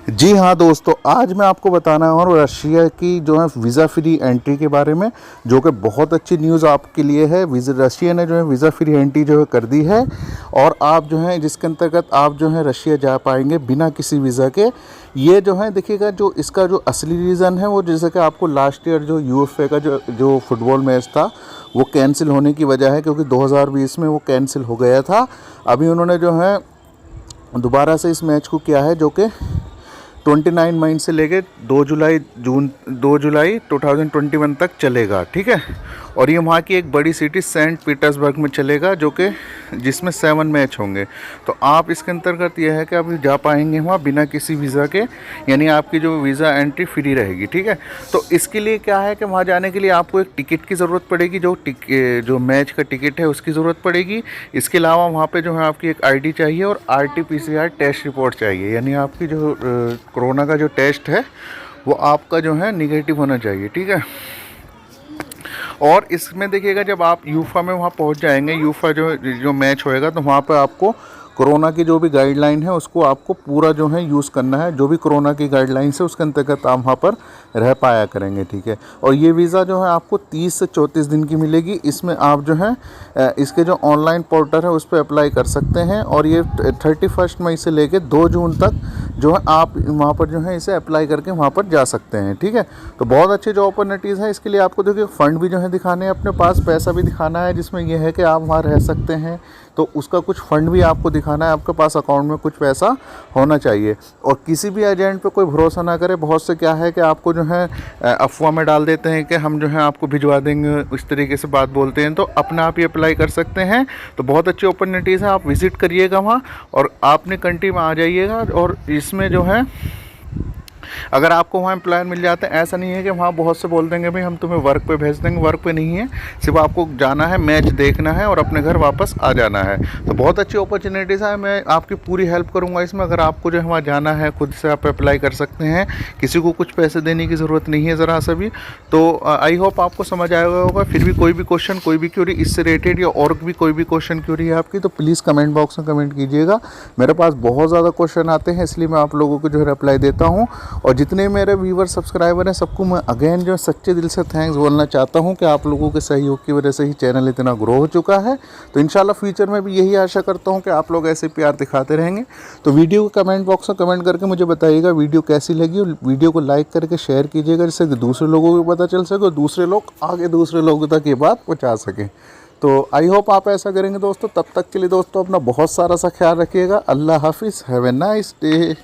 जी हाँ दोस्तों, आज मैं आपको बताना और रशिया की जो है वीज़ा फ्री एंट्री के बारे में, जो कि बहुत अच्छी न्यूज़ आपके लिए है। रशिया ने जो है वीज़ा फ्री एंट्री जो है कर दी है, और आप जो है जिसके अंतर्गत आप जो है रशिया जा पाएंगे बिना किसी वीज़ा के। ये जो है देखिएगा, जो इसका जो असली रीज़न है वो जैसे कि आपको लास्ट ईयर जो यूएफए का जो फुटबॉल मैच था वो कैंसिल होने की वजह है, क्योंकि 2020 में वो कैंसिल हो गया था। अभी उन्होंने जो है दोबारा से इस मैच को किया है, जो कि 29 मई से लेके 2 जुलाई 2021 तक चलेगा, ठीक है। और ये वहाँ की एक बड़ी सिटी सेंट पीटर्सबर्ग में चलेगा, जो कि जिसमें 7 मैच होंगे। तो आप इसके अंतर्गत यह है कि आप जा पाएंगे वहाँ बिना किसी वीज़ा के, यानी आपकी जो वीज़ा एंट्री फ्री रहेगी, ठीक है। तो इसके लिए क्या है कि वहाँ जाने के लिए आपको एक टिकट की ज़रूरत पड़ेगी, जो मैच का टिकट है उसकी ज़रूरत पड़ेगी। इसके अलावा वहाँ पे जो है आपकी एक आईडी चाहिए और RT-PCR टेस्ट रिपोर्ट चाहिए, यानी आपकी जो कोरोना का जो टेस्ट है वो आपका जो है निगेटिव होना चाहिए, ठीक है। और इसमें देखिएगा, जब आप यूफा में वहाँ पहुँच जाएंगे, यूफा जो मैच होएगा, तो वहाँ पर आपको कोरोना की जो भी गाइडलाइन है उसको आपको पूरा जो है यूज़ करना है। जो भी कोरोना की गाइडलाइंस है उसके अंतर्गत आप वहाँ पर रह पाया करेंगे, ठीक है। और ये वीज़ा जो है आपको 30 से 34 दिन की मिलेगी। इसमें आप जो है इसके जो ऑनलाइन पोर्टल है उस पर अप्लाई कर सकते हैं, और ये 31 मई से लेकर 2 जून तक जो है आप वहाँ पर जो है इसे अप्लाई करके वहाँ पर जा सकते हैं, ठीक है। तो बहुत अच्छी जो अपॉर्चुनिटीज़ है। इसके लिए आपको देखिए फ़ंड भी जो है दिखाने हैं, अपने पास पैसा भी दिखाना है, जिसमें यह है कि आप वहाँ रह सकते हैं, तो उसका कुछ फ़ंड भी आपको दिखाना है। आपके पास अकाउंट में कुछ पैसा होना चाहिए, और किसी भी एजेंट पे कोई भरोसा ना करे। बहुत से क्या है कि आपको जो है अफवाह में डाल देते हैं कि हम जो है आपको भिजवा देंगे, इस तरीके से बात बोलते हैं। तो अपने आप ही अप्लाई कर सकते हैं। तो बहुत अच्छी अपॉर्चुनिटीज़ है, आप विज़िट करिएगा वहाँ और आपने कंट्री में आ जाइएगा। और इसमें जो है अगर आपको वहाँ एम्प्लॉयर मिल जाते हैं, ऐसा नहीं है कि वहाँ बहुत से बोल देंगे भाई हम तुम्हें वर्क पे भेज देंगे। वर्क पे नहीं है, सिर्फ आपको जाना है, मैच देखना है और अपने घर वापस आ जाना है। तो बहुत अच्छी अपॉर्चुनिटीज़ है, मैं आपकी पूरी हेल्प करूँगा इसमें। अगर आपको जो है वहाँ जाना है, खुद से आप अप्लाई कर सकते हैं, किसी को कुछ पैसे देने की ज़रूरत नहीं है ज़रा सा भी। तो आई होप आपको समझ आया होगा। फिर भी कोई भी क्वेश्चन, कोई भी क्यूरी इससे रिलेटेड या और भी कोई भी क्वेश्चन क्यूरी है आपकी, तो प्लीज़ कमेंट बॉक्स में कमेंट कीजिएगा। मेरे पास बहुत ज़्यादा क्वेश्चन आते हैं, इसलिए मैं आप लोगों को जो है रिप्लाई देता हूँ। और जितने मेरे व्यूवर सब्सक्राइबर हैं, सबको मैं अगेन जो सच्चे दिल से थैंक्स बोलना चाहता हूं कि आप लोगों के सहयोग की वजह से ही चैनल इतना ग्रो हो चुका है। तो इंशाल्लाह फ्यूचर में भी यही आशा करता हूं कि आप लोग ऐसे प्यार दिखाते रहेंगे। तो वीडियो को कमेंट बॉक्स में कमेंट करके मुझे बताइएगा वीडियो कैसी लगी, और वीडियो को लाइक करके शेयर कीजिएगा, जिससे दूसरे लोगों को पता चल सके और दूसरे लोग आगे दूसरे लोगों तक ये बात पहुँचा सकें। तो आई होप आप ऐसा करेंगे दोस्तों। तब तक के लिए दोस्तों अपना बहुत सारा सा ख्याल रखिएगा। अल्लाह हाफिज़, हैव ए नाइस डे।